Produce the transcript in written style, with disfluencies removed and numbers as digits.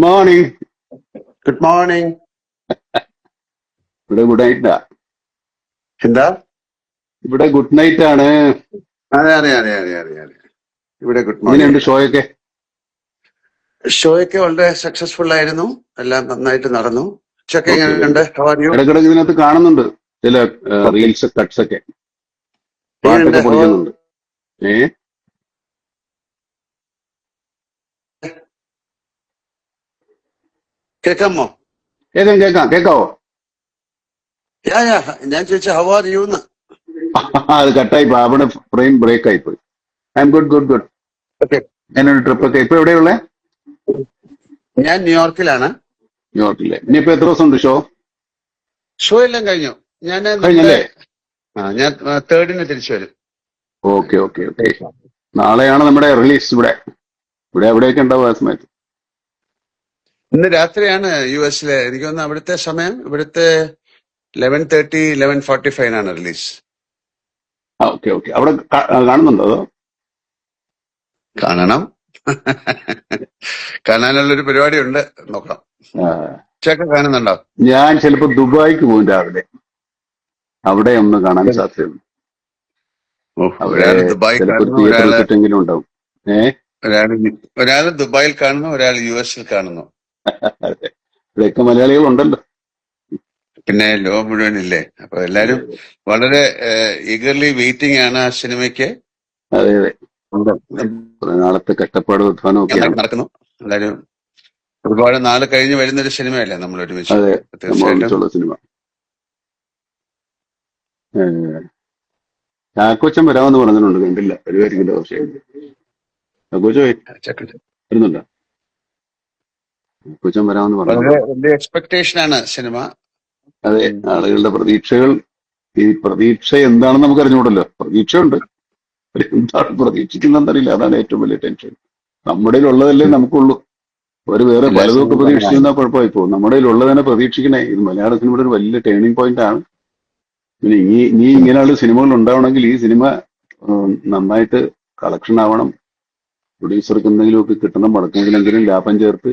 Morning. Good morning. ഇവിടെ good നൈറ്റാ. എന്താ? ഇവിടെ ഗുഡ് നൈറ്റ് ആണ്. അതെ അതെ അതെ അതെ അതെ അതെ ഇവിടെ ഗുഡ് മോർണിംഗ്. എങ്ങനെയുണ്ട് ഷോയൊക്കെ? ഷോയൊക്കെ വളരെ സക്സസ്ഫുൾ ആയിരുന്നു. എല്ലാം നന്നായിട്ട് നടന്നു. ഉച്ചക്ക് ഓക്കെ, വെരി എങ്ങനെയുണ്ട്? ഗുഡ്. How are you? ഇടക്കിടക്ക് ഇതിനകത്ത് കാണുന്നുണ്ട് ചില ഓക്കെ. റീൽസ് കട്ട്സ് ഒക്കെ, എങ്ങനെയുണ്ട്? പാട്ടൊക്കെ പൊളിക്കുന്നുണ്ട്. ഏ കേൾക്കാമോ? കേക്കാവോ? യാ യാ ഞാൻ ചോദിച്ച ഹൗ ആർ യു എന്ന്. അത് കട്ടായി പോയി, അവിടെ ഫ്രെയിം ബ്രേക്ക് ആയി പോയി. I M good good good. Okay. എങ്ങനെയുണ്ട് ട്രിപ്പൊക്കെ? ഇപ്പൊ എവിടെയുള്ളേ? ഞാൻ ന്യൂയോർക്കിലാണ്. ന്യൂയോർക്കിലെ. ഇനിയിപ്പോ എത്ര ദിവസം ഉണ്ട് ഷോ? ഷോ എല്ലാം കഴിഞ്ഞു. ഞാൻ നമ്മുടെ കഴിഞ്ഞല്ലേ? ഞാൻ 3rd തിരിച്ചു വരും. Okay okay okay. നാളെയാണ് നമ്മുടെ റിലീസ്. ഇവിടെ എവിടെയൊക്കെ ഉണ്ടാവും ആ സമയത്ത്? ഇന്ന് രാത്രിയാണ് US-ലെ. എനിക്ക് തോന്നുന്നു അവിടുത്തെ സമയം ഇവിടുത്തെ 11:30 11:45 റിലീസ്. Okay okay. അവിടെ കാണുന്നുണ്ടോ അതോ? കാണണം. കാണാനുള്ളൊരു പരിപാടി ഉണ്ട്. നോക്കാം. ആ, ഉച്ചയൊക്കെ കാണുന്നുണ്ടോ? ഞാൻ ചിലപ്പോ ദുബായിക്ക് പോകും രാവിലെ. അവിടെ ഒന്ന് കാണാൻ സാധ്യതയുണ്ട്. അവിടെ ഒരാൾ ദുബായ് ചിലപ്പോ ഒരു കാണുന്നു, തിയേറ്റർ സെറ്റെങ്കിലും ഉണ്ടാവും. ഒരാള് ദുബായിൽ കാണുന്നു, ഒരാൾ US-ൽ കാണുന്നു. അതെ. ഇവിടെയൊക്കെ മലയാളികളുണ്ടല്ലോ. പിന്നെ ലോകം മുഴുവൻ ഇല്ലേ? അപ്പൊ എല്ലാരും വളരെ ഈഗർലി വെയിറ്റിംഗ് ആണ് ആ സിനിമയ്ക്ക്. അതെ അതെ. കുറെ നാളത്തെ കഷ്ടപ്പാട് ഉത്ഥാനം ഒക്കെയാണ്. നടക്കുന്നു. എല്ലാരും ഒരുപാട് നാള് കഴിഞ്ഞ് വരുന്നൊരു സിനിമയല്ലേ നമ്മൾ ഒരുമിച്ച്. അതെ, നമ്മൾ തീർച്ചയായിട്ടും ഒന്നിച്ചുള്ള സിനിമ. ചാക്കോച്ചൻ വരാമെന്ന് പറഞ്ഞിട്ടുണ്ട്, കണ്ടില്ല. വരുമായിരിക്കില്ല. പക്ഷേ ചാക്കോച്ച വരുന്നുണ്ടോ? ചാക്കോച്ചൻ വരാമെന്ന് വളരെ പറഞ്ഞിട്ടുണ്ട്. വലിയ എക്സ്പെക്ടേഷൻ ആണ് സിനിമ. അതെ, ആളുകളുടെ പ്രതീക്ഷകൾ. ഈ പ്രതീക്ഷ എന്താണെന്ന് നമുക്ക് അറിഞ്ഞുകൂടല്ലോ. പ്രതീക്ഷയുണ്ട്, എന്താണ് പ്രതീക്ഷിക്കുന്നറിയില്ല. അതാണ് ഏറ്റവും വലിയ ടെൻഷൻ. നമ്മുടെ ഉള്ളതല്ലേ നമുക്കുള്ളൂ. അവർ വേറെ എല്ലാ പലതൊക്കെ സിനിമകളും പ്രതീക്ഷിക്കുന്ന കുഴപ്പമായി പോകും. നമ്മുടെ ഉള്ളതിനെ പ്രതീക്ഷിക്കണേ. ഇത് മലയാള സിനിമയുടെ ഒരു വലിയ ടേണിംഗ് പോയിന്റ് ആണ്. പിന്നെ ഇനി ഇങ്ങനെയുള്ള സിനിമകൾ ഉണ്ടാവണമെങ്കിൽ ഈ സിനിമ നന്നായിട്ട് കളക്ഷൻ ആവണം. പ്രൊഡ്യൂസർക്ക് എന്തെങ്കിലുമൊക്കെ കിട്ടണം, മടക്കെങ്കിലെങ്കിലും ലാഭം ചേർത്ത്